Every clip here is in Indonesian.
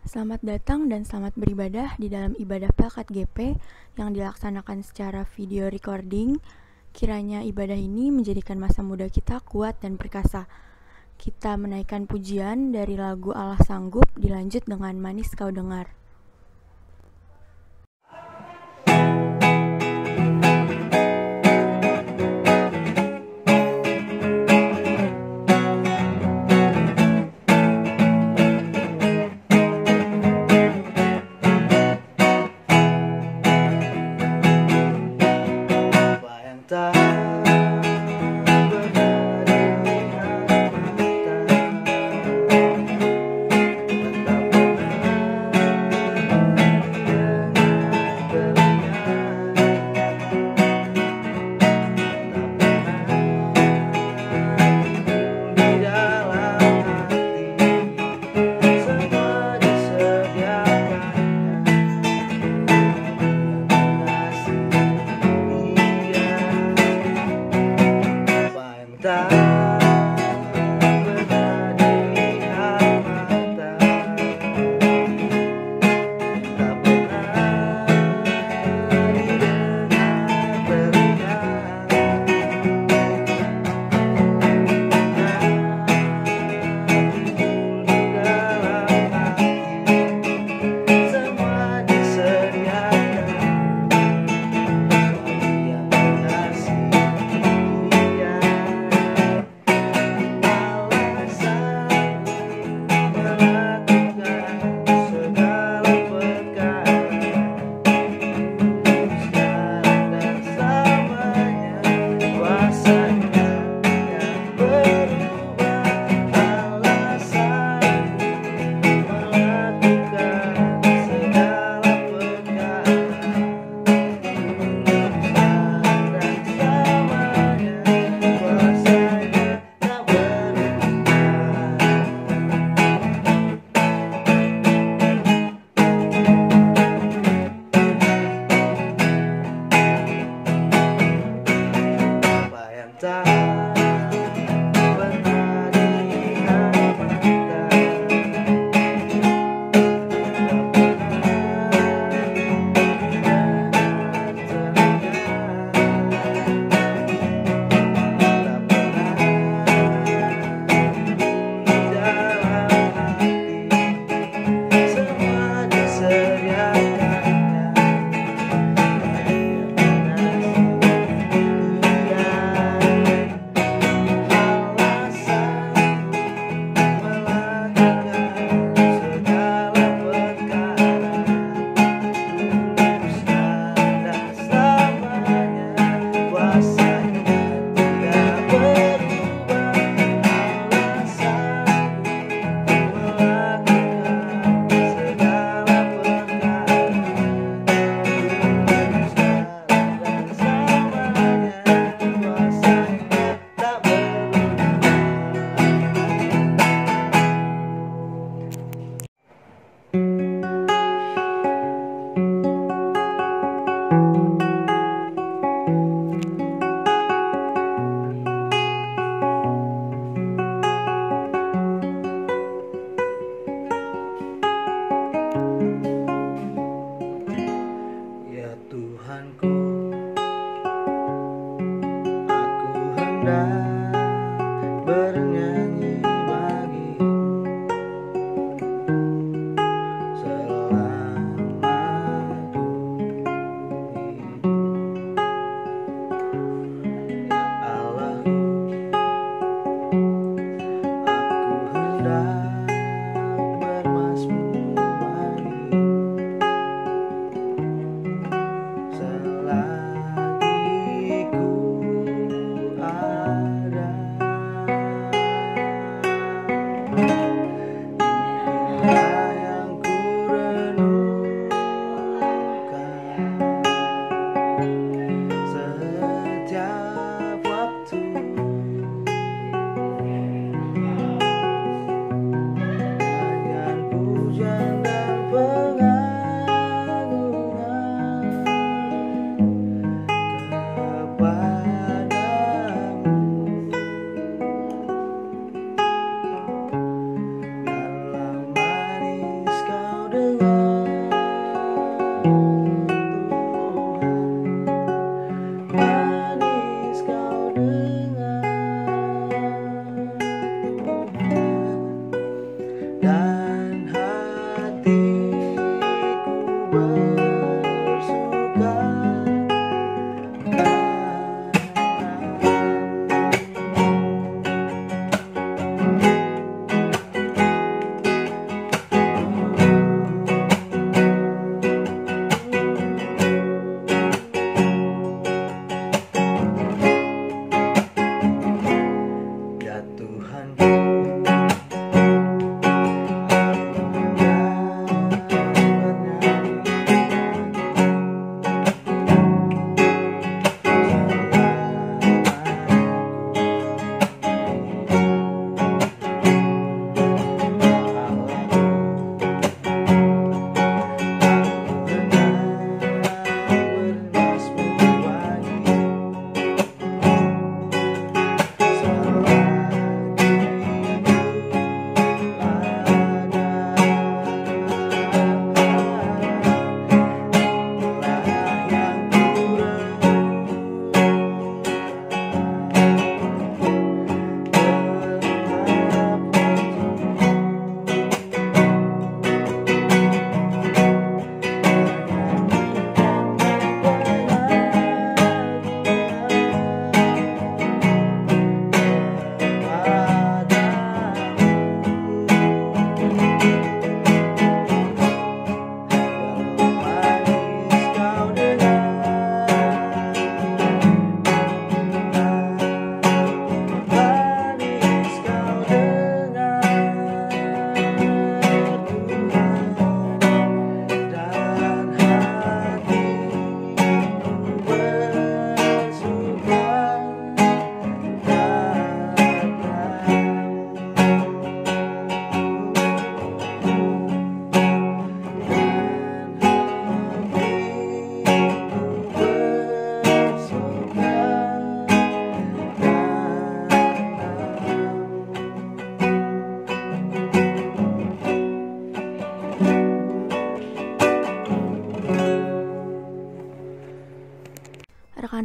Selamat datang dan selamat beribadah di dalam ibadah Pelkat GP yang dilaksanakan secara video recording. Kiranya ibadah ini menjadikan masa muda kita kuat dan perkasa. Kita menaikkan pujian dari lagu Allah Sanggup, dilanjut dengan Manis Kau Dengar.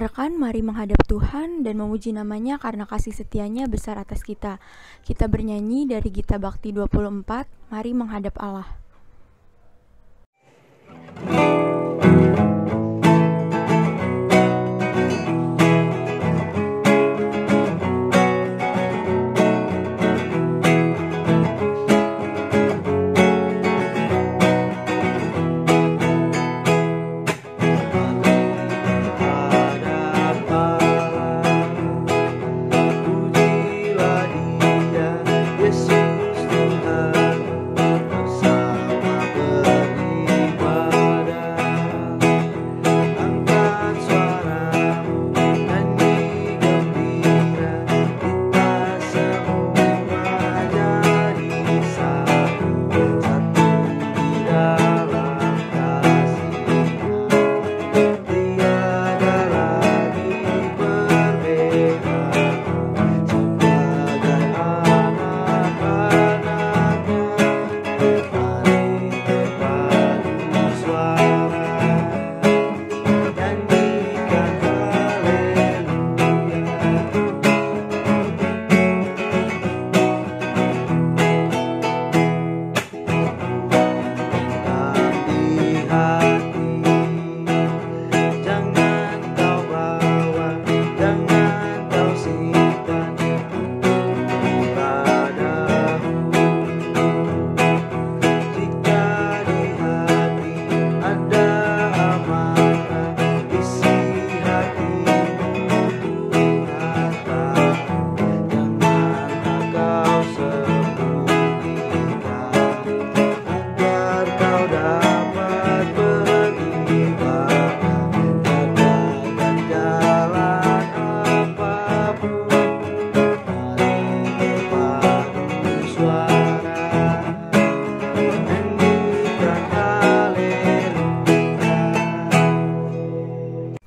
Rekan-rekan, mari menghadap Tuhan dan memuji namanya karena kasih setianya besar atas kita. Kita bernyanyi dari Gita Bakti 24, mari menghadap Allah.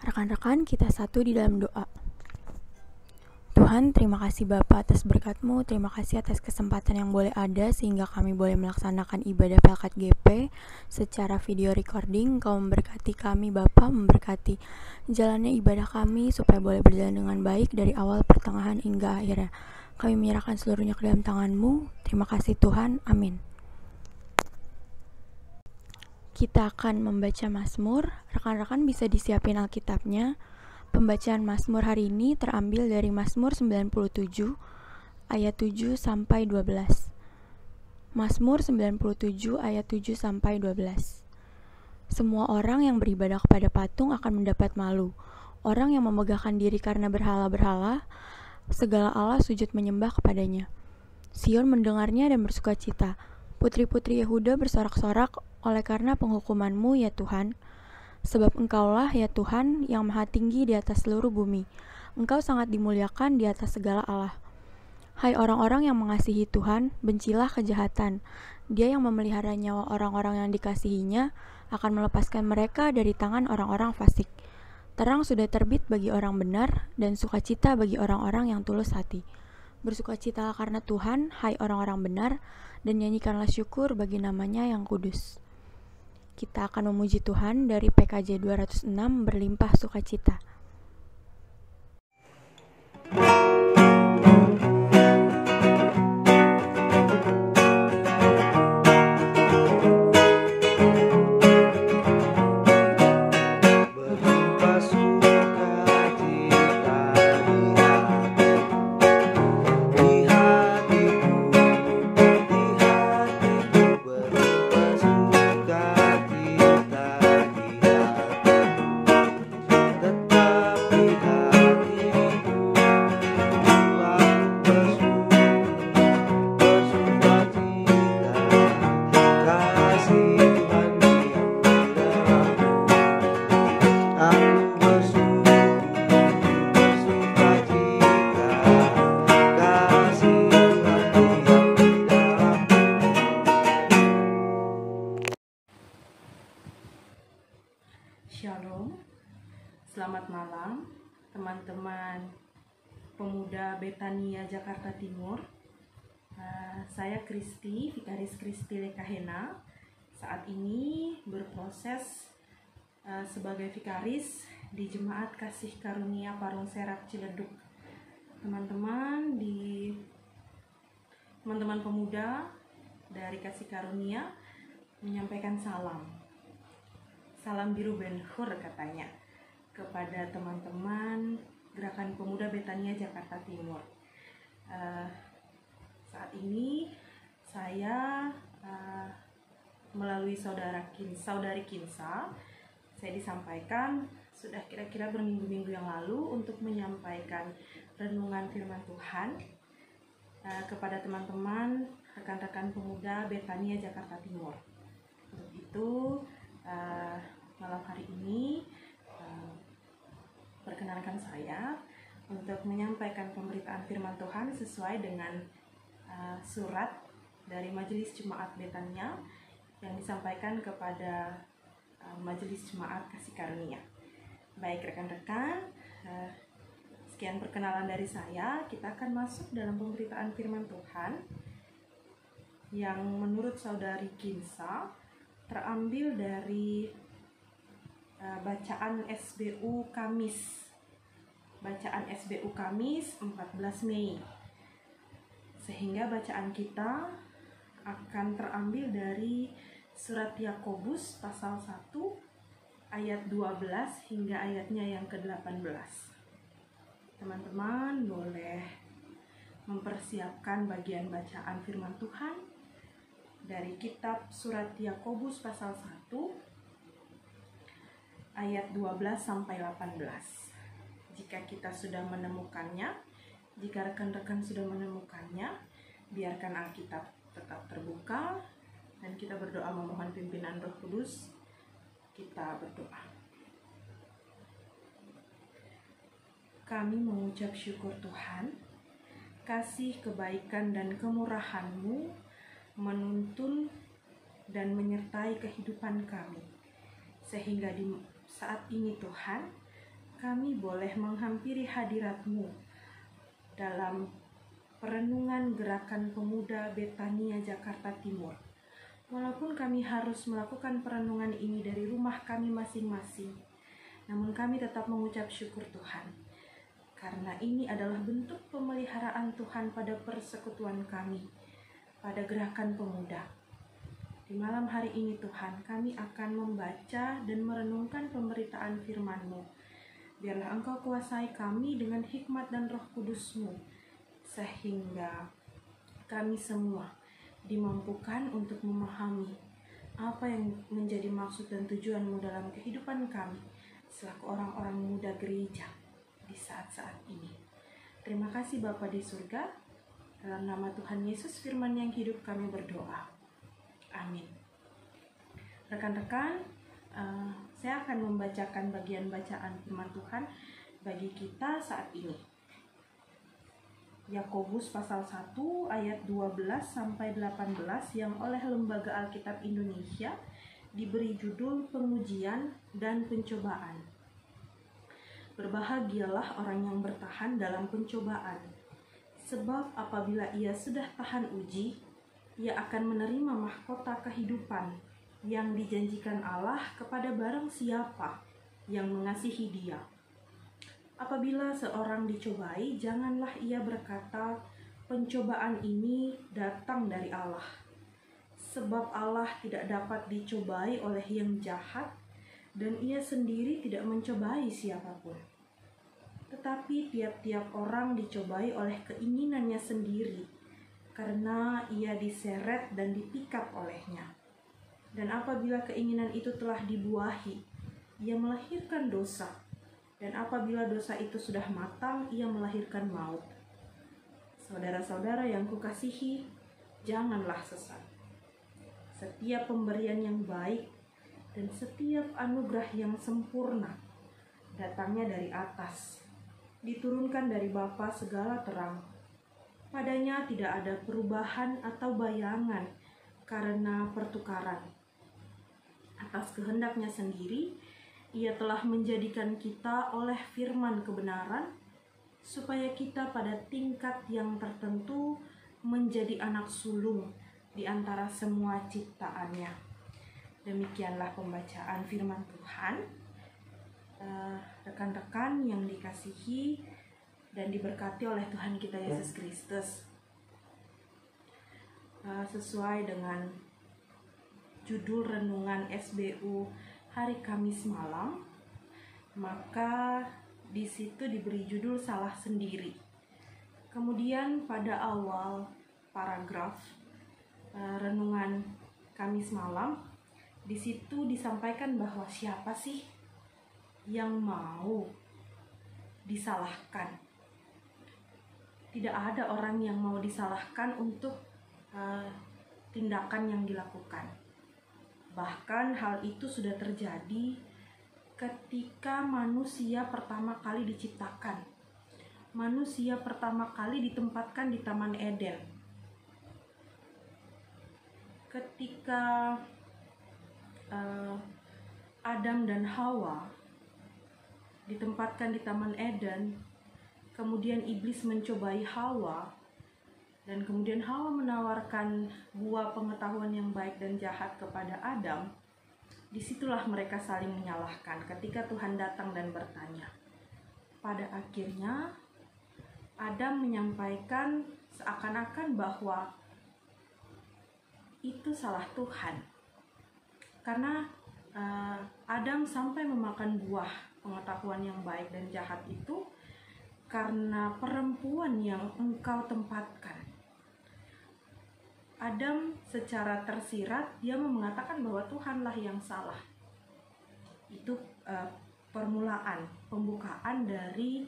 Rekan-rekan, kita satu di dalam doa. Tuhan, terima kasih Bapa atas berkat-Mu, terima kasih atas kesempatan yang boleh ada sehingga kami boleh melaksanakan ibadah Pelkat GP secara video recording. Kau memberkati kami Bapa, memberkati jalannya ibadah kami supaya boleh berjalan dengan baik dari awal, pertengahan hingga akhirnya. Kami menyerahkan seluruhnya ke dalam tangan-Mu. Terima kasih Tuhan, amin. Kita akan membaca Mazmur. Rekan-rekan bisa disiapin Alkitabnya. Pembacaan Mazmur hari ini terambil dari Mazmur 97 ayat 7 sampai 12. Mazmur 97 ayat 7 sampai 12. Semua orang yang beribadah kepada patung akan mendapat malu. Orang yang memegahkan diri karena berhala-berhala, segala Allah sujud menyembah kepadanya. Sion mendengarnya dan bersukacita. Putri-putri Yehuda bersorak-sorak oleh karena penghukuman-Mu, ya Tuhan. Sebab Engkaulah, ya Tuhan, yang maha tinggi di atas seluruh bumi. Engkau sangat dimuliakan di atas segala Allah. Hai orang-orang yang mengasihi Tuhan, bencilah kejahatan. Dia yang memelihara nyawa orang-orang yang dikasihinya akan melepaskan mereka dari tangan orang-orang fasik. Terang sudah terbit bagi orang benar, dan sukacita bagi orang-orang yang tulus hati. Bersukacitalah karena Tuhan, hai orang-orang benar, dan nyanyikanlah syukur bagi namanya yang kudus. Kita akan memuji Tuhan dari PKJ 206 berlimpah sukacita. Shalom, selamat malam teman-teman pemuda Betania Jakarta Timur. Saya Kristi, Vikaris Kristi Lekahena. Saat ini berproses sebagai vikaris di Jemaat Kasih Karunia Parung Serap Ciledug. Teman-teman pemuda dari Kasih Karunia menyampaikan salam biru Ben Hur katanya kepada teman-teman Gerakan Pemuda Betania Jakarta Timur. Saat ini saya melalui saudari Kinsa, saya disampaikan sudah kira-kira berminggu-minggu yang lalu untuk menyampaikan renungan firman Tuhan kepada teman-teman rekan-rekan pemuda Betania Jakarta Timur. Untuk itu malam hari ini perkenankan saya untuk menyampaikan pemberitaan firman Tuhan sesuai dengan surat dari Majelis Jemaat Betania yang disampaikan kepada Majelis Jemaat Kasih Karunia. Baik rekan-rekan, sekian perkenalan dari saya. Kita akan masuk dalam pemberitaan firman Tuhan yang menurut saudari Kinsa terambil dari bacaan SBU Kamis 14 Mei. Sehingga bacaan kita akan terambil dari surat Yakobus pasal 1 ayat 12 hingga ayatnya yang ke-18. Teman-teman boleh mempersiapkan bagian bacaan firman Tuhan dari kitab surat Yakobus pasal 1 ayat 12 sampai 18. Jika kita sudah menemukannya, jika rekan-rekan sudah menemukannya, biarkan Alkitab tetap terbuka dan kita berdoa memohon pimpinan Roh Kudus. Kita berdoa. Kami mengucap syukur Tuhan, kasih, kebaikan, dan kemurahan-Mu menuntun dan menyertai kehidupan kami. Sehingga di saat ini Tuhan, kami boleh menghampiri hadirat-Mu dalam perenungan Gerakan Pemuda Betania Jakarta Timur. Walaupun kami harus melakukan perenungan ini dari rumah kami masing-masing, namun kami tetap mengucap syukur Tuhan, karena ini adalah bentuk pemeliharaan Tuhan pada persekutuan kami, pada Gerakan Pemuda. Di malam hari ini Tuhan, kami akan membaca dan merenungkan pemberitaan firman-Mu. Biarlah Engkau kuasai kami dengan hikmat dan Roh Kudus-Mu, sehingga kami semua dimampukan untuk memahami apa yang menjadi maksud dan tujuan-Mu dalam kehidupan kami selaku orang-orang muda gereja di saat-saat ini. Terima kasih Bapa di surga, dalam nama Tuhan Yesus firman yang hidup kami berdoa. Amin. Rekan-rekan, saya akan membacakan bagian bacaan firman Tuhan bagi kita saat ini. Yakobus pasal 1 ayat 12 sampai 18 yang oleh Lembaga Alkitab Indonesia diberi judul Pengujian dan Pencobaan. Berbahagialah orang yang bertahan dalam pencobaan, sebab apabila ia sudah tahan uji, ia akan menerima mahkota kehidupan yang dijanjikan Allah kepada barang siapa yang mengasihi Dia. Apabila seorang dicobai, janganlah ia berkata, pencobaan ini datang dari Allah. Sebab Allah tidak dapat dicobai oleh yang jahat, dan ia sendiri tidak mencobai siapapun. Tetapi tiap-tiap orang dicobai oleh keinginannya sendiri, karena ia diseret dan dipikat olehnya. Dan apabila keinginan itu telah dibuahi, ia melahirkan dosa. Dan apabila dosa itu sudah matang, ia melahirkan maut. Saudara-saudara yang kukasihi, janganlah sesat. Setiap pemberian yang baik dan setiap anugerah yang sempurna datangnya dari atas, diturunkan dari Bapa segala terang. Padanya tidak ada perubahan atau bayangan karena pertukaran. Atas kehendaknya sendiri, Ia telah menjadikan kita oleh firman kebenaran, supaya kita pada tingkat yang tertentu menjadi anak sulung di antara semua ciptaannya. Demikianlah pembacaan firman Tuhan. rekan-rekan yang dikasihi dan diberkati oleh Tuhan kita Yesus Kristus, sesuai dengan judul renungan SBU hari Kamis malam, maka di situ diberi judul salah sendiri. Kemudian pada awal paragraf renungan Kamis malam, di situ disampaikan bahwa siapa sih yang mau disalahkan? Tidak ada orang yang mau disalahkan untuk tindakan yang dilakukan. Bahkan hal itu sudah terjadi ketika manusia pertama kali diciptakan. Manusia pertama kali ditempatkan di Taman Eden. Ketika Adam dan Hawa ditempatkan di Taman Eden, kemudian iblis mencobai Hawa, dan kemudian Hawa menawarkan buah pengetahuan yang baik dan jahat kepada Adam. Disitulah mereka saling menyalahkan ketika Tuhan datang dan bertanya. Pada akhirnya Adam menyampaikan seakan-akan bahwa itu salah Tuhan, karena Adam sampai memakan buah pengetahuan yang baik dan jahat itu karena perempuan yang engkau tempatkan. Adam secara tersirat dia mengatakan bahwa Tuhanlah yang salah. Itu pembukaan dari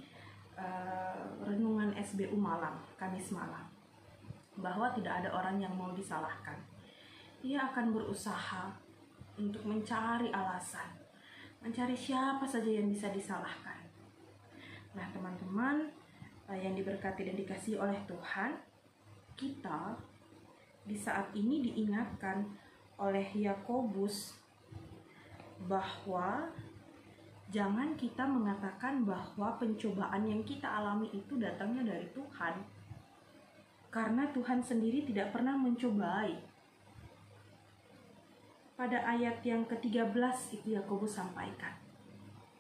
renungan SBU malam, Kamis malam, bahwa tidak ada orang yang mau disalahkan. Ia akan berusaha untuk mencari alasan, mencari siapa saja yang bisa disalahkan. Nah, teman-teman yang diberkati dan dikasihi oleh Tuhan, kita di saat ini diingatkan oleh Yakobus bahwa jangan kita mengatakan bahwa pencobaan yang kita alami itu datangnya dari Tuhan, karena Tuhan sendiri tidak pernah mencobai. Pada ayat yang ke-13 itu Yakobus sampaikan.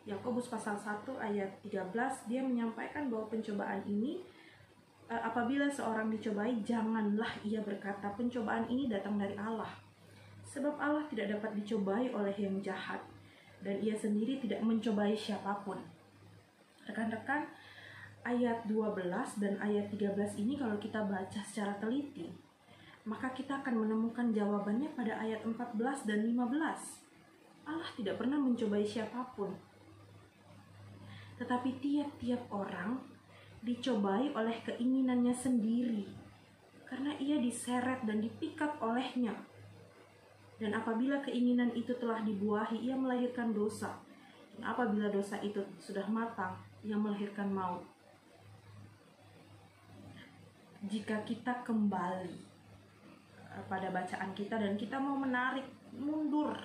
Yakobus pasal 1 ayat 13, dia menyampaikan bahwa pencobaan ini, apabila seorang dicobai, janganlah ia berkata pencobaan ini datang dari Allah. Sebab Allah tidak dapat dicobai oleh yang jahat, dan ia sendiri tidak mencobai siapapun. Rekan-rekan, ayat 12 dan ayat 13 ini kalau kita baca secara teliti, maka kita akan menemukan jawabannya pada ayat 14 dan 15. Allah tidak pernah mencobai siapapun, tetapi tiap-tiap orang dicobai oleh keinginannya sendiri, karena ia diseret dan dipikat olehnya. Dan apabila keinginan itu telah dibuahi, ia melahirkan dosa. Dan apabila dosa itu sudah matang, ia melahirkan maut. Jika kita kembali pada bacaan kita dan kita mau menarik mundur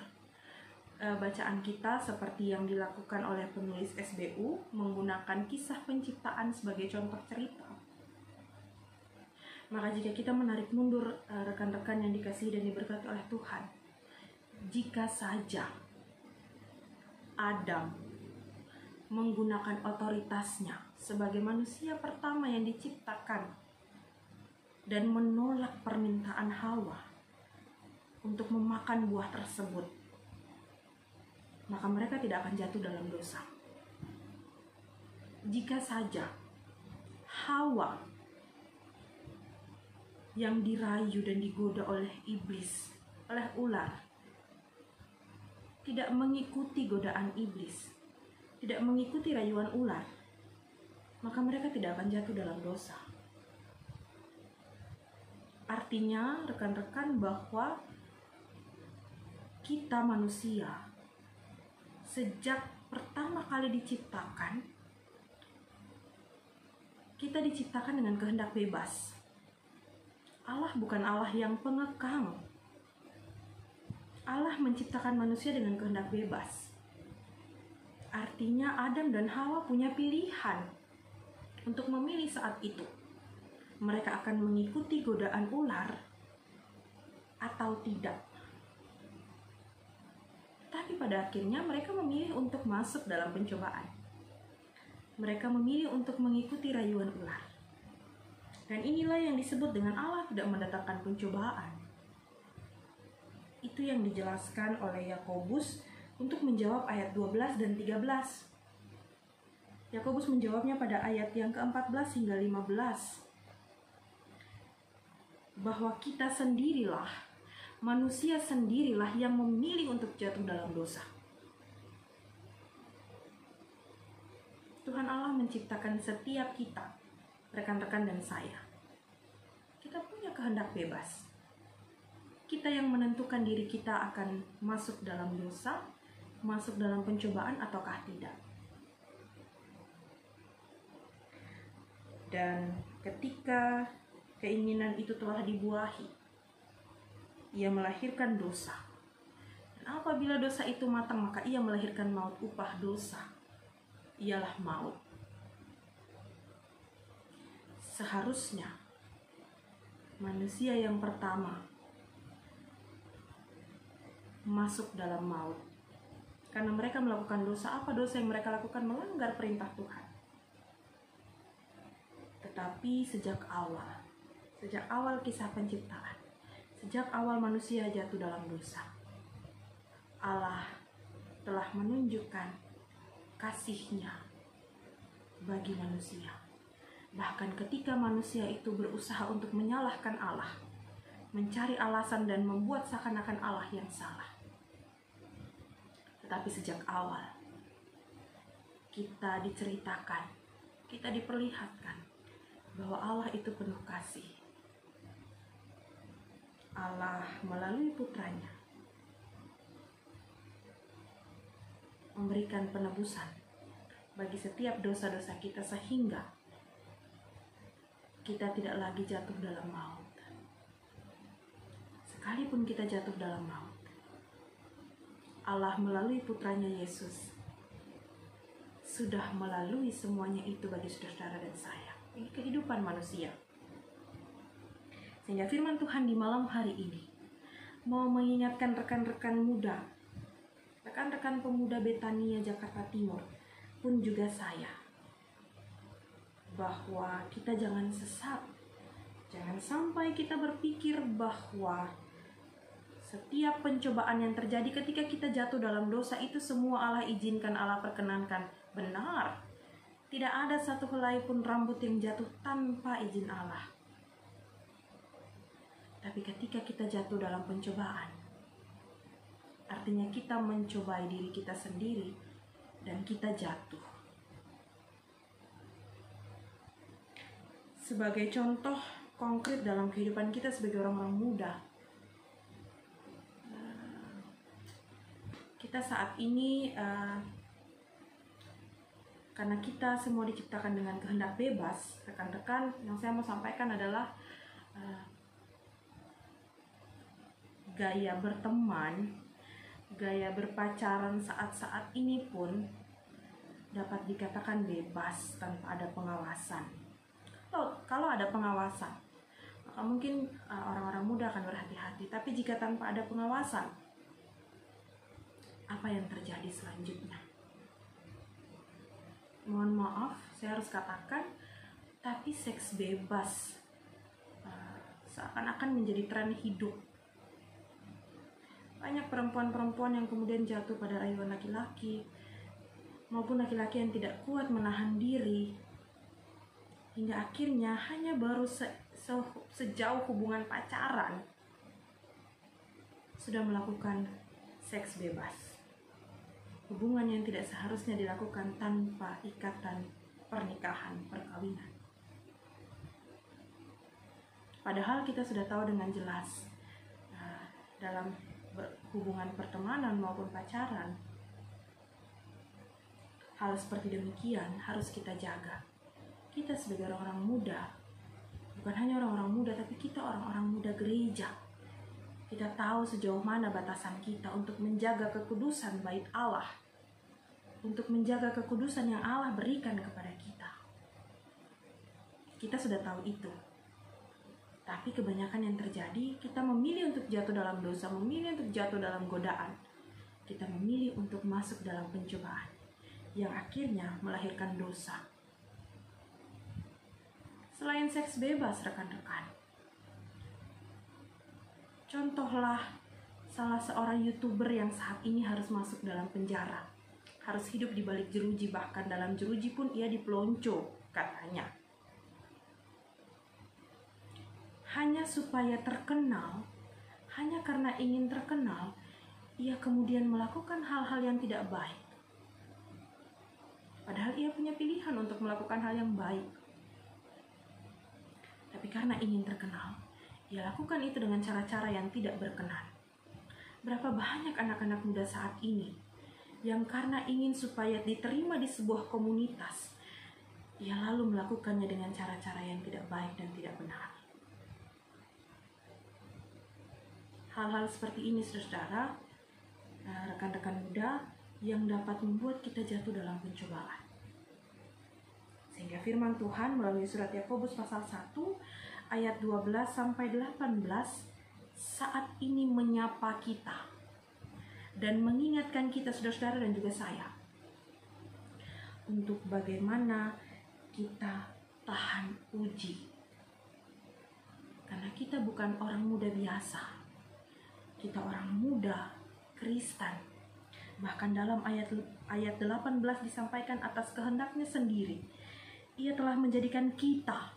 bacaan kita seperti yang dilakukan oleh penulis SBU menggunakan kisah penciptaan sebagai contoh cerita, maka jika kita menarik mundur rekan-rekan yang dikasihi dan diberkati oleh Tuhan, jika saja Adam menggunakan otoritasnya sebagai manusia pertama yang diciptakan dan menolak permintaan Hawa untuk memakan buah tersebut, maka mereka tidak akan jatuh dalam dosa. Jika saja Hawa yang dirayu dan digoda oleh iblis, oleh ular, tidak mengikuti godaan iblis, tidak mengikuti rayuan ular, maka mereka tidak akan jatuh dalam dosa. Artinya, rekan-rekan, bahwa kita manusia sejak pertama kali diciptakan, kita diciptakan dengan kehendak bebas. Allah bukan Allah yang pengekang. Allah menciptakan manusia dengan kehendak bebas. Artinya Adam dan Hawa punya pilihan untuk memilih saat itu. Mereka akan mengikuti godaan ular atau tidak. Tapi pada akhirnya mereka memilih untuk masuk dalam pencobaan. Mereka memilih untuk mengikuti rayuan ular. Dan inilah yang disebut dengan Allah tidak mendatangkan pencobaan. Itu yang dijelaskan oleh Yakobus untuk menjawab ayat 12 dan 13. Yakobus menjawabnya pada ayat yang ke-14 hingga 15. Bahwa kita sendirilah, manusia sendirilah yang memilih untuk jatuh dalam dosa. Tuhan Allah menciptakan setiap kita, rekan-rekan dan saya. Kita punya kehendak bebas. Kita yang menentukan diri kita akan masuk dalam dosa, masuk dalam pencobaan ataukah tidak. Dan ketika keinginan itu telah dibuahi, ia melahirkan dosa. Dan apabila dosa itu matang, maka ia melahirkan maut. Upah dosa ialah maut. Seharusnya manusia yang pertama masuk dalam maut karena mereka melakukan dosa. Apa dosa yang mereka lakukan? Melanggar perintah Tuhan. Tetapi sejak awal kisah penciptaan, sejak awal manusia jatuh dalam dosa, Allah telah menunjukkan kasih-Nya bagi manusia. Bahkan ketika manusia itu berusaha untuk menyalahkan Allah, mencari alasan dan membuat seakan-akan Allah yang salah. Tetapi sejak awal kita diceritakan, kita diperlihatkan bahwa Allah itu penuh kasih. Allah melalui putranya memberikan penebusan bagi setiap dosa-dosa kita sehingga kita tidak lagi jatuh dalam maut. Sekalipun kita jatuh dalam maut, Allah melalui putranya Yesus sudah melalui semuanya itu bagi saudara dan saya. Ini kehidupan manusia. Sehingga firman Tuhan di malam hari ini mau mengingatkan rekan-rekan muda, rekan-rekan pemuda Betania Jakarta Timur, pun juga saya, bahwa kita jangan sesat. Jangan sampai kita berpikir bahwa setiap pencobaan yang terjadi ketika kita jatuh dalam dosa itu semua Allah izinkan, Allah perkenankan. Benar. Tidak ada satu helai pun rambut yang jatuh tanpa izin Allah. Tapi ketika kita jatuh dalam pencobaan, artinya kita mencobai diri kita sendiri dan kita jatuh. Sebagai contoh konkret dalam kehidupan kita sebagai orang-orang muda, kita saat ini karena kita semua diciptakan dengan kehendak bebas, rekan-rekan, yang saya mau sampaikan adalah gaya berteman, gaya berpacaran saat-saat ini pun dapat dikatakan bebas tanpa ada pengawasan. Kalau ada pengawasan, maka mungkin orang-orang muda akan berhati-hati. Tapi jika tanpa ada pengawasan, apa yang terjadi selanjutnya? Mohon maaf, saya harus katakan, tapi seks bebas seakan-akan menjadi tren hidup. Banyak perempuan-perempuan yang kemudian jatuh pada rayuan laki-laki, maupun laki-laki yang tidak kuat menahan diri, hingga akhirnya hanya baru sejauh hubungan pacaran sudah melakukan seks bebas. Hubungan yang tidak seharusnya dilakukan tanpa ikatan pernikahan, perkawinan. Padahal kita sudah tahu dengan jelas dalam hubungan pertemanan maupun pacaran, hal seperti demikian harus kita jaga. Kita sebagai orang-orang muda, bukan hanya orang-orang muda, tapi kita orang-orang muda gereja. Kita tahu sejauh mana batasan kita untuk menjaga kekudusan bait Allah, untuk menjaga kekudusan yang Allah berikan kepada kita. Kita sudah tahu itu. Tapi kebanyakan yang terjadi, kita memilih untuk jatuh dalam dosa, memilih untuk jatuh dalam godaan. kita memilih untuk masuk dalam pencobaan yang akhirnya melahirkan dosa. Selain seks bebas, rekan-rekan, contohlah salah seorang YouTuber yang saat ini harus masuk dalam penjara, harus hidup di balik jeruji, bahkan dalam jeruji pun ia dipelonco katanya. Hanya supaya terkenal, hanya karena ingin terkenal, ia kemudian melakukan hal-hal yang tidak baik. Padahal ia punya pilihan untuk melakukan hal yang baik. Tapi karena ingin terkenal, ia lakukan itu dengan cara-cara yang tidak berkenan. Berapa banyak anak-anak muda saat ini yang karena ingin supaya diterima di sebuah komunitas, ia lalu melakukannya dengan cara-cara yang tidak baik dan tidak benar. Hal-hal seperti ini, saudara, rekan-rekan muda, yang dapat membuat kita jatuh dalam pencobaan. Sehingga firman Tuhan melalui surat Yakobus pasal 1 ayat 12 sampai 18 saat ini menyapa kita dan mengingatkan kita, saudara-saudara dan juga saya, untuk bagaimana kita tahan uji. Karena kita bukan orang muda biasa, kita orang muda Kristen. Bahkan dalam ayat 18 disampaikan atas kehendaknya sendiri, ia telah menjadikan kita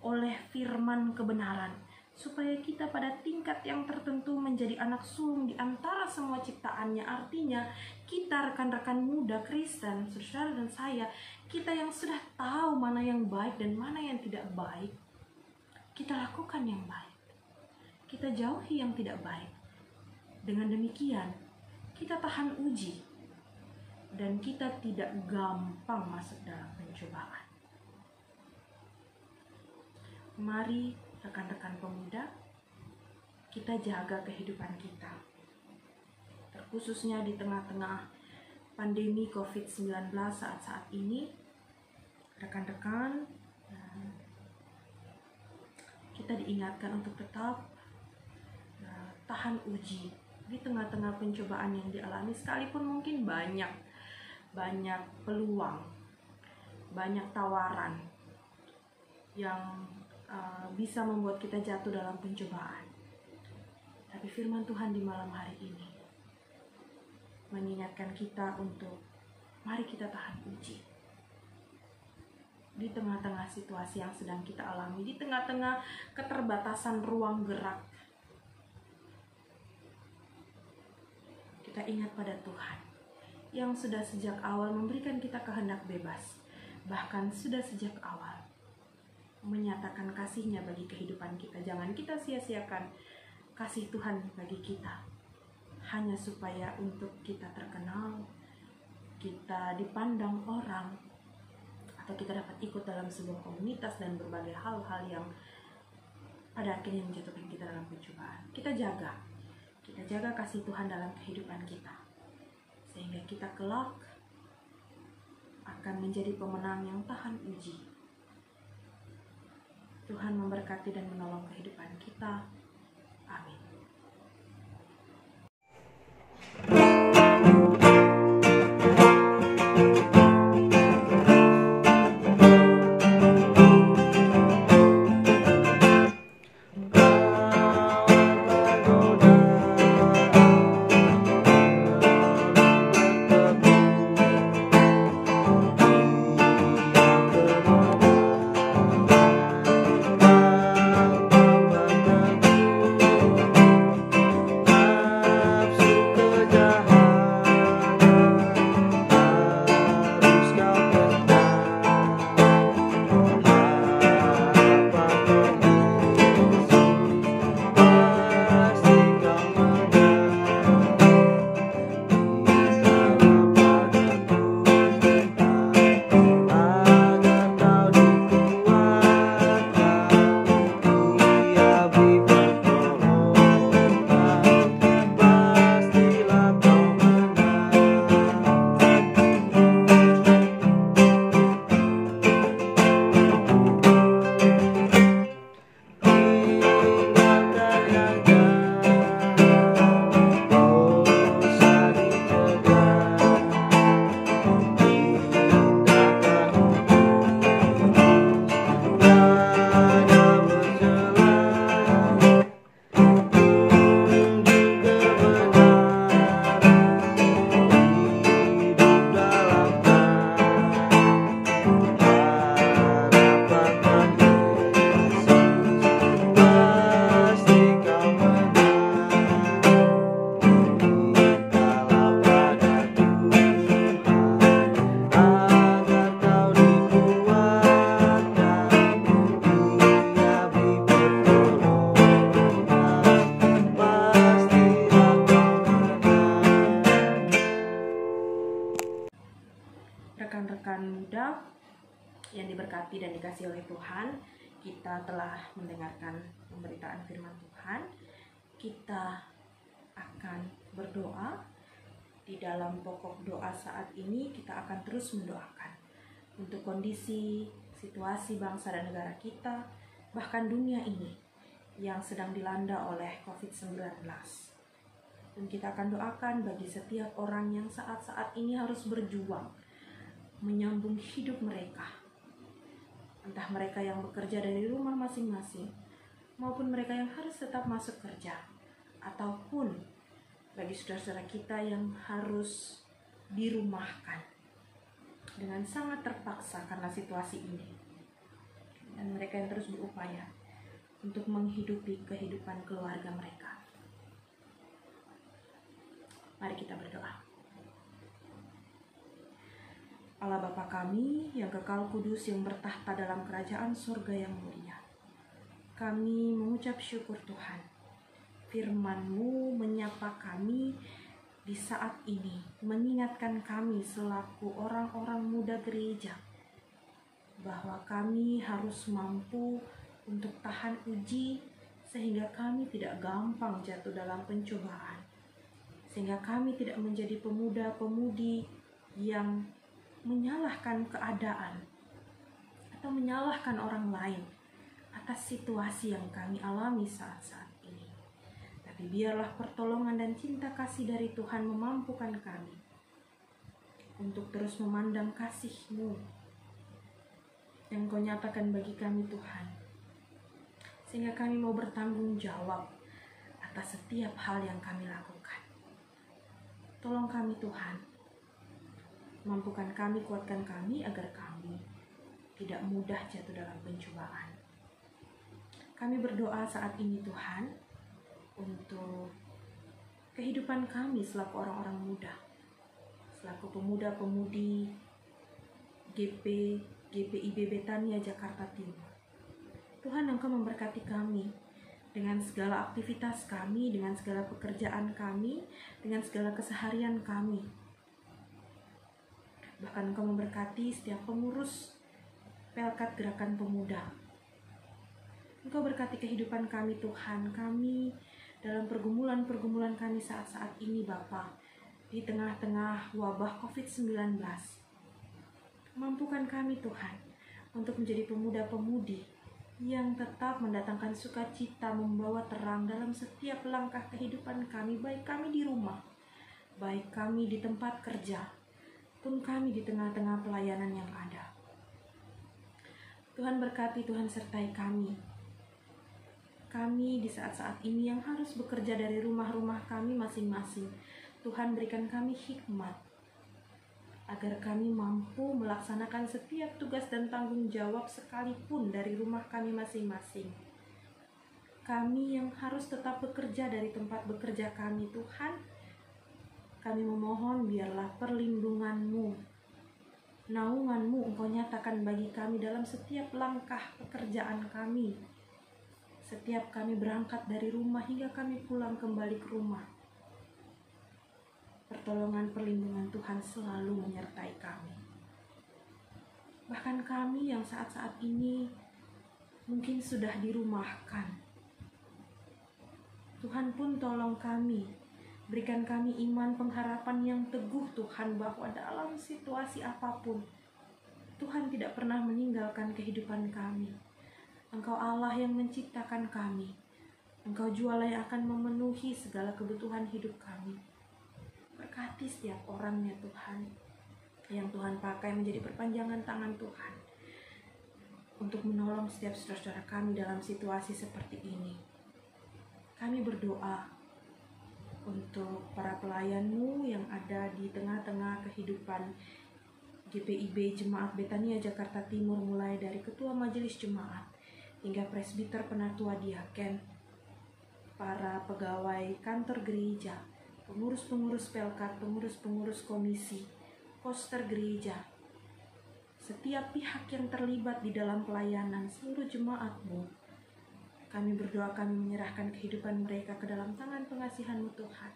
oleh firman kebenaran, supaya kita pada tingkat yang tertentu menjadi anak sulung di antara semua ciptaannya. Artinya kita rekan-rekan muda Kristen, saudara dan saya, kita yang sudah tahu mana yang baik dan mana yang tidak baik, kita lakukan yang baik, kita jauhi yang tidak baik. Dengan demikian kita tahan uji dan kita tidak gampang masuk dalam pencobaan. Mari rekan-rekan pemuda, kita jaga kehidupan kita, terkhususnya di tengah-tengah pandemi COVID-19 saat-saat ini. Rekan-rekan, kita diingatkan untuk tetap tahan uji di tengah-tengah pencobaan yang dialami, sekalipun mungkin banyak peluang, banyak tawaran yang bisa membuat kita jatuh dalam pencobaan. Tapi firman Tuhan di malam hari ini mengingatkan kita untuk mari kita tahan uji di tengah-tengah situasi yang sedang kita alami, di tengah-tengah keterbatasan ruang gerak. Kita ingat pada Tuhan yang sudah sejak awal memberikan kita kehendak bebas, bahkan sudah sejak awal menyatakan kasih-Nya bagi kehidupan kita. Jangan kita sia-siakan kasih Tuhan bagi kita hanya supaya untuk kita terkenal, kita dipandang orang, atau kita dapat ikut dalam sebuah komunitas dan berbagai hal-hal yang pada akhirnya menjatuhkan kita dalam pencobaan. Kita jaga kasih Tuhan dalam kehidupan kita, sehingga kita kelak akan menjadi pemenang yang tahan uji. Tuhan memberkati dan menolong kehidupan kita. Amin. rekan muda yang diberkati dan dikasihi oleh Tuhan, kita telah mendengarkan pemberitaan firman Tuhan. Kita akan berdoa. Di dalam pokok doa saat ini kita akan terus mendoakan untuk kondisi, situasi bangsa dan negara kita, bahkan dunia ini yang sedang dilanda oleh COVID-19. Dan kita akan doakan bagi setiap orang yang saat-saat ini harus berjuang menyambung hidup mereka. Entah mereka yang bekerja dari rumah masing-masing, maupun mereka yang harus tetap masuk kerja, ataupun bagi saudara-saudara kita yang harus dirumahkan dengan sangat terpaksa karena situasi ini. Dan mereka yang terus berupaya untuk menghidupi kehidupan keluarga mereka. Mari kita berdoa. Allah Bapa kami yang kekal kudus yang bertahta dalam kerajaan surga yang mulia, kami mengucap syukur Tuhan. Firman-Mu menyapa kami di saat ini, mengingatkan kami selaku orang-orang muda gereja bahwa kami harus mampu untuk tahan uji sehingga kami tidak gampang jatuh dalam pencobaan, sehingga kami tidak menjadi pemuda-pemudi yang menyalahkan keadaan atau menyalahkan orang lain atas situasi yang kami alami saat-saat ini. Tapi biarlah pertolongan dan cinta kasih dari Tuhan memampukan kami untuk terus memandang kasih-Mu yang Kau nyatakan bagi kami Tuhan, sehingga kami mau bertanggung jawab atas setiap hal yang kami lakukan. Tolong kami Tuhan, mampukan kami, kuatkan kami agar kami tidak mudah jatuh dalam pencobaan. Kami berdoa saat ini Tuhan untuk kehidupan kami selaku orang-orang muda, selaku pemuda-pemudi GPIB Betania Jakarta Timur. Tuhan, Engkau memberkati kami dengan segala aktivitas kami, dengan segala pekerjaan kami, dengan segala keseharian kami. Bahkan Engkau memberkati setiap pengurus Pelkat Gerakan Pemuda. Engkau berkati kehidupan kami Tuhan, kami dalam pergumulan-pergumulan kami saat-saat ini Bapa, di tengah-tengah wabah COVID-19. Mampukan kami Tuhan untuk menjadi pemuda-pemudi yang tetap mendatangkan sukacita, membawa terang dalam setiap langkah kehidupan kami, baik kami di rumah, baik kami di tempat kerja, pun kami di tengah-tengah pelayanan yang ada. Tuhan berkati, Tuhan sertai kami. Kami di saat-saat ini yang harus bekerja dari rumah-rumah kami masing-masing. Tuhan berikan kami hikmat agar kami mampu melaksanakan setiap tugas dan tanggung jawab sekalipun dari rumah kami masing-masing. Kami yang harus tetap bekerja dari tempat bekerja kami Tuhan, kami memohon biarlah perlindungan-Mu, naungan-Mu Engkau nyatakan bagi kami dalam setiap langkah pekerjaan kami. Setiap kami berangkat dari rumah hingga kami pulang kembali ke rumah. Pertolongan perlindungan Tuhan selalu menyertai kami. Bahkan kami yang saat-saat ini mungkin sudah dirumahkan. Tuhan pun tolong kami, berikan kami iman pengharapan yang teguh Tuhan, bahwa dalam situasi apapun Tuhan tidak pernah meninggalkan kehidupan kami. Engkau Allah yang menciptakan kami. Engkau jualah yang akan memenuhi segala kebutuhan hidup kami. Berkati setiap orangnya Tuhan, yang Tuhan pakai menjadi perpanjangan tangan Tuhan untuk menolong setiap saudara-saudara kami dalam situasi seperti ini. Kami berdoa untuk para pelayan-Mu yang ada di tengah-tengah kehidupan GPIB Jemaat Betania Jakarta Timur, mulai dari Ketua Majelis Jemaat hingga presbiter, penatua, diaken, para pegawai kantor gereja, pengurus-pengurus pelkat, pengurus-pengurus komisi, poster gereja, setiap pihak yang terlibat di dalam pelayanan, seluruh jemaat-Mu. Kami berdoa, kami menyerahkan kehidupan mereka ke dalam tangan pengasihan-Mu Tuhan,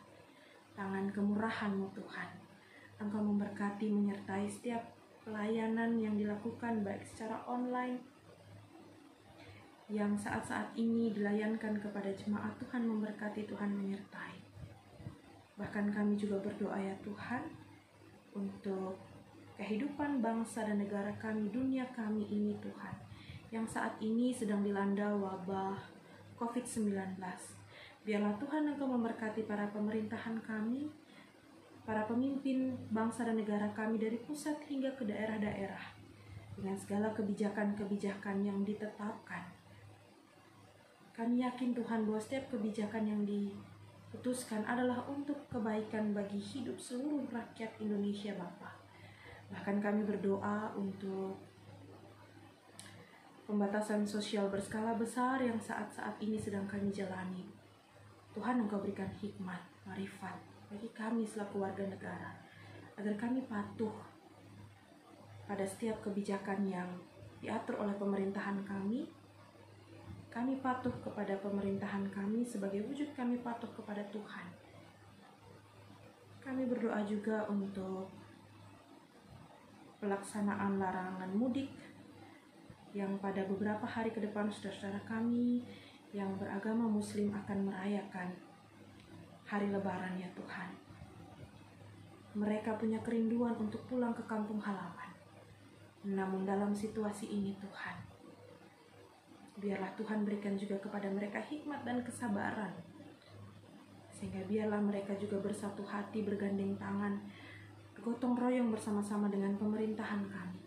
tangan kemurahan-Mu Tuhan. Engkau memberkati, menyertai setiap pelayanan yang dilakukan baik secara online, yang saat-saat ini dilayankan kepada jemaat. Tuhan memberkati, Tuhan menyertai. Bahkan kami juga berdoa ya Tuhan, untuk kehidupan bangsa dan negara kami, dunia kami ini Tuhan, yang saat ini sedang dilanda wabah COVID-19. Biarlah Tuhan Engkau memberkati para pemerintahan kami, para pemimpin bangsa dan negara kami dari pusat hingga ke daerah-daerah, dengan segala kebijakan-kebijakan yang ditetapkan. Kami yakin Tuhan bahwa setiap kebijakan yang diputuskan adalah untuk kebaikan bagi hidup seluruh rakyat Indonesia Bapa. Bahkan kami berdoa untuk pembatasan sosial berskala besar yang saat-saat ini sedang kami jalani. Tuhan Engkau berikan hikmat, marifat bagi kami selaku warga negara, agar kami patuh pada setiap kebijakan yang diatur oleh pemerintahan kami. Kami patuh kepada pemerintahan kami sebagai wujud kami patuh kepada Tuhan. Kami berdoa juga untuk pelaksanaan larangan mudik yang pada beberapa hari ke depan saudara-saudara kami yang beragama Muslim akan merayakan hari Lebaran ya Tuhan. Mereka punya kerinduan untuk pulang ke kampung halaman. Namun dalam situasi ini Tuhan, biarlah Tuhan berikan juga kepada mereka hikmat dan kesabaran, sehingga biarlah mereka juga bersatu hati, bergandeng tangan, bergotong royong bersama-sama dengan pemerintahan kami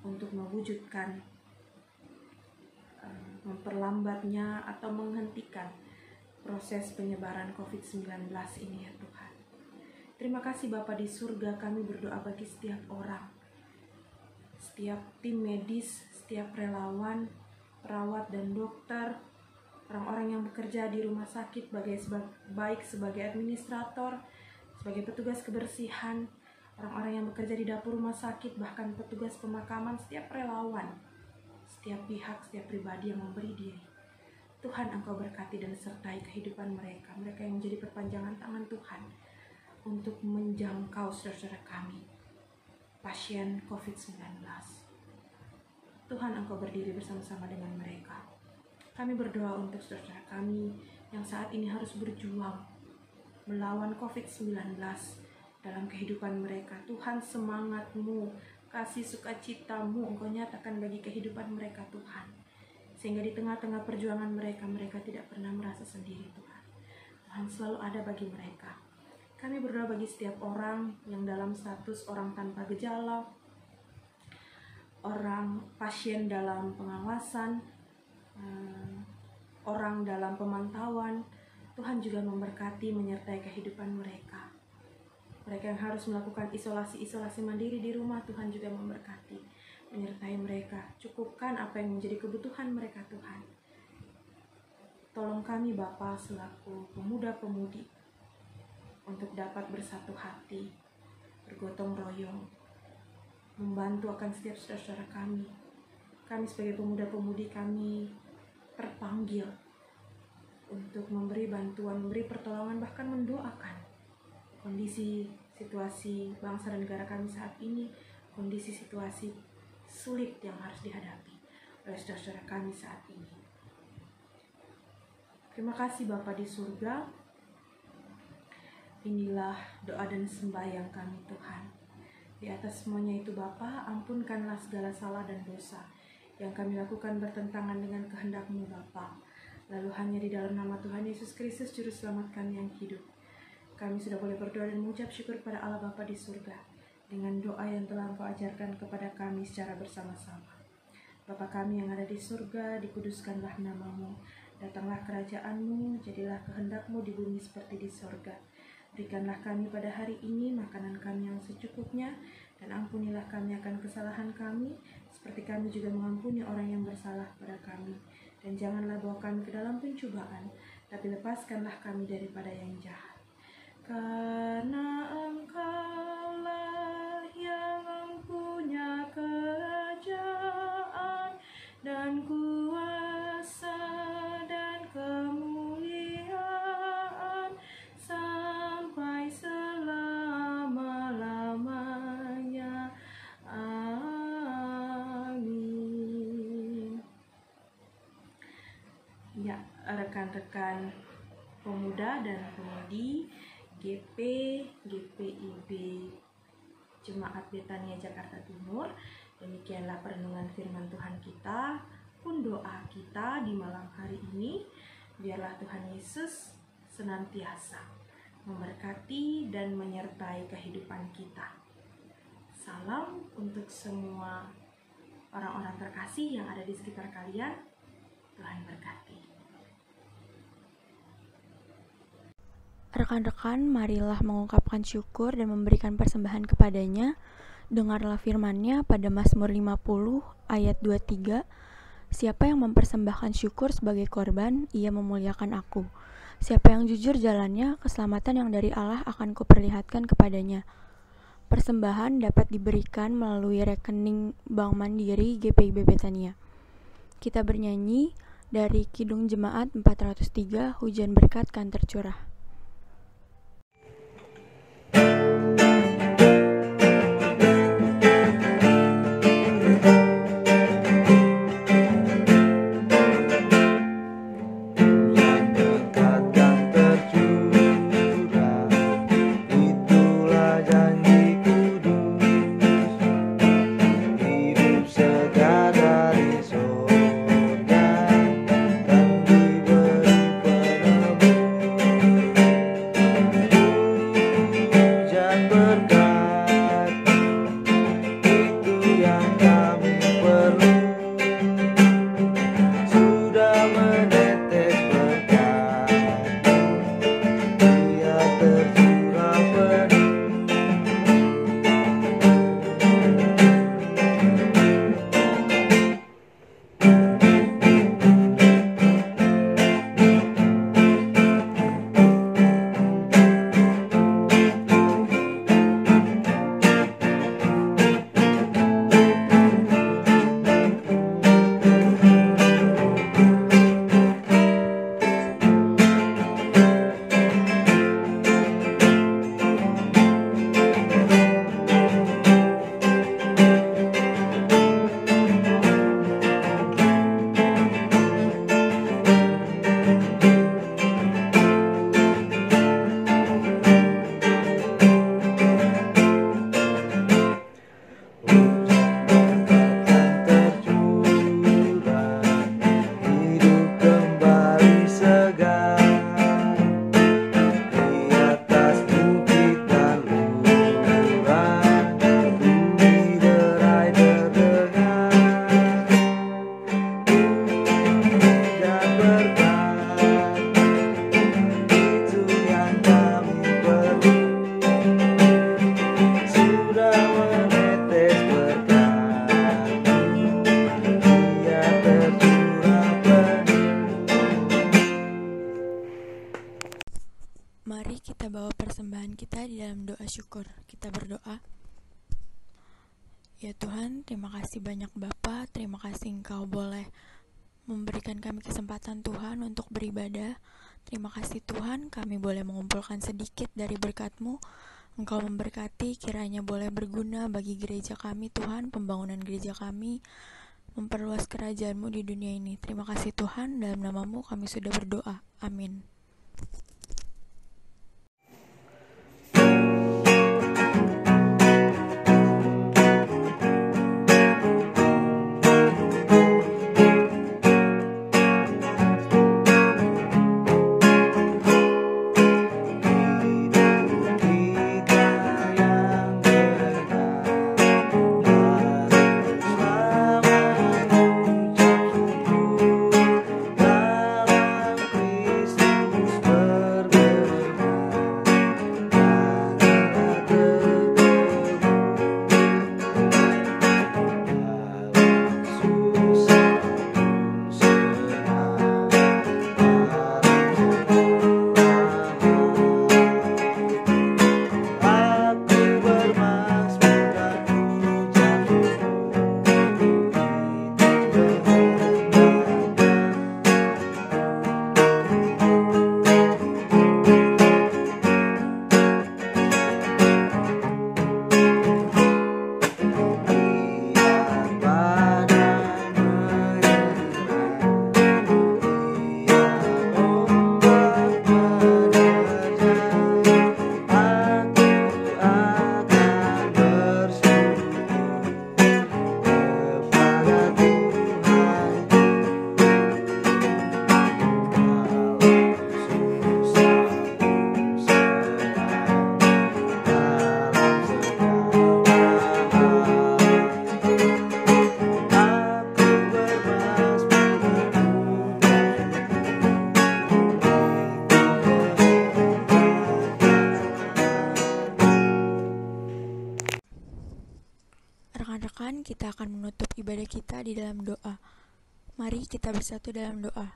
untuk mewujudkan memperlambatnya atau menghentikan proses penyebaran COVID-19 ini ya Tuhan. Terima kasih Bapa di surga, kami berdoa bagi setiap orang, setiap tim medis, setiap relawan, perawat dan dokter, orang-orang yang bekerja di rumah sakit baik sebagai administrator, sebagai petugas kebersihan, orang-orang yang bekerja di dapur rumah sakit, bahkan petugas pemakaman, setiap relawan, setiap pihak, setiap pribadi yang memberi diri. Tuhan Engkau berkati dan sertai kehidupan mereka, mereka yang menjadi perpanjangan tangan Tuhan untuk menjangkau saudara-saudara kami, pasien COVID-19. Tuhan Engkau berdiri bersama-sama dengan mereka. Kami berdoa untuk saudara kami yang saat ini harus berjuang melawan COVID-19 dalam kehidupan mereka. Tuhan, semangat-Mu, kasih sukacita-Mu Engkau nyatakan bagi kehidupan mereka Tuhan. Sehingga di tengah-tengah perjuangan mereka, mereka tidak pernah merasa sendiri Tuhan. Tuhan selalu ada bagi mereka. Kami berdoa bagi setiap orang yang dalam status orang tanpa gejala, orang pasien dalam pengawasan, orang dalam pemantauan. Tuhan juga memberkati, menyertai kehidupan mereka. Mereka yang harus melakukan isolasi mandiri di rumah, Tuhan juga memberkati, menyertai mereka. Cukupkan apa yang menjadi kebutuhan mereka Tuhan. Tolong kami Bapa selaku pemuda-pemudi untuk dapat bersatu hati, bergotong royong, membantu akan setiap saudara-saudara kami. Kami sebagai pemuda-pemudi kami terpanggil untuk memberi bantuan, memberi pertolongan, bahkan mendoakan kondisi situasi bangsa dan negara kami saat ini, kondisi situasi sulit yang harus dihadapi oleh saudara-saudara kami saat ini. Terima kasih Bapa di surga. Inilah doa dan sembahyang kami Tuhan. Di atas semuanya itu Bapa, ampunkanlah segala salah dan dosa yang kami lakukan bertentangan dengan kehendak-Mu Bapa. Lalu hanya di dalam nama Tuhan Yesus Kristus Juru Selamat kami yang hidup, kami sudah boleh berdoa dan mengucap syukur pada Allah Bapa di surga dengan doa yang telah Engkau ajarkan kepada kami secara bersama-sama. Bapa kami yang ada di surga, dikuduskanlah nama-Mu. Datanglah kerajaan-Mu, jadilah kehendak-Mu di bumi seperti di surga. Berikanlah kami pada hari ini makanan kami yang secukupnya, dan ampunilah kami akan kesalahan kami, seperti kami juga mengampuni orang yang bersalah pada kami. Dan janganlah bawa kami ke dalam pencobaan, tapi lepaskanlah kami daripada yang jahat. Karena Engkaulah yang mempunyai kerajaan dan kuasa dan kemuliaan sampai selama-lamanya. rekan-rekan pemuda dan pemudi GP, GPIB Jemaat Betania Jakarta Timur. Demikianlah perenungan firman Tuhan kita pun doa kita di malam hari ini. Biarlah Tuhan Yesus senantiasa memberkati dan menyertai kehidupan kita. Salam untuk semua orang-orang terkasih yang ada di sekitar kalian. Tuhan berkati. Rekan-rekan, marilah mengungkapkan syukur dan memberikan persembahan kepadanya. Dengarlah firman-Nya pada Mazmur 50 ayat 23. Siapa yang mempersembahkan syukur sebagai korban, ia memuliakan aku. Siapa yang jujur jalannya, keselamatan yang dari Allah akan kuperlihatkan kepadanya. Persembahan dapat diberikan melalui rekening Bank Mandiri GPIB Betania. Kita bernyanyi dari Kidung Jemaat 403, Hujan Berkat Kan Tercurah. Mari kita bawa persembahan kita di dalam doa syukur. Kita berdoa. Ya Tuhan, terima kasih banyak Bapa, terima kasih Engkau boleh memberikan kami kesempatan Tuhan untuk beribadah. Terima kasih Tuhan, kami boleh mengumpulkan sedikit dari berkat-Mu. Engkau memberkati, kiranya boleh berguna bagi gereja kami Tuhan, pembangunan gereja kami, memperluas kerajaan-Mu di dunia ini. Terima kasih Tuhan, dalam nama-Mu kami sudah berdoa. Amin. Dalam Kristus Rekan-rekan, kita akan menutup ibadah kita di dalam doa. Mari kita bersatu dalam doa.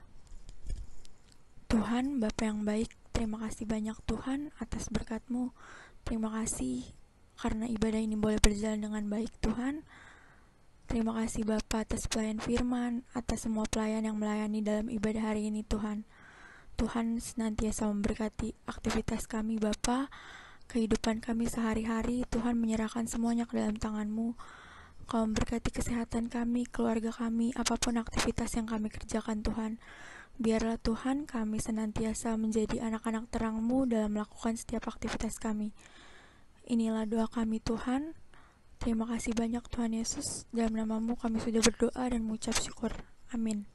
Tuhan, Bapa yang baik, terima kasih banyak Tuhan atas berkat-Mu. Terima kasih karena ibadah ini boleh berjalan dengan baik Tuhan. Terima kasih Bapa atas pelayan firman, atas semua pelayan yang melayani dalam ibadah hari ini Tuhan. Tuhan senantiasa memberkati aktivitas kami Bapa, kehidupan kami sehari-hari. Tuhan menyerahkan semuanya ke dalam tangan-Mu. Kau memberkati kesehatan kami, keluarga kami, apapun aktivitas yang kami kerjakan Tuhan. Biarlah Tuhan kami senantiasa menjadi anak-anak terang-Mu dalam melakukan setiap aktivitas kami. Inilah doa kami Tuhan. Terima kasih banyak Tuhan Yesus. Dalam nama-Mu kami sudah berdoa dan mengucap syukur. Amin.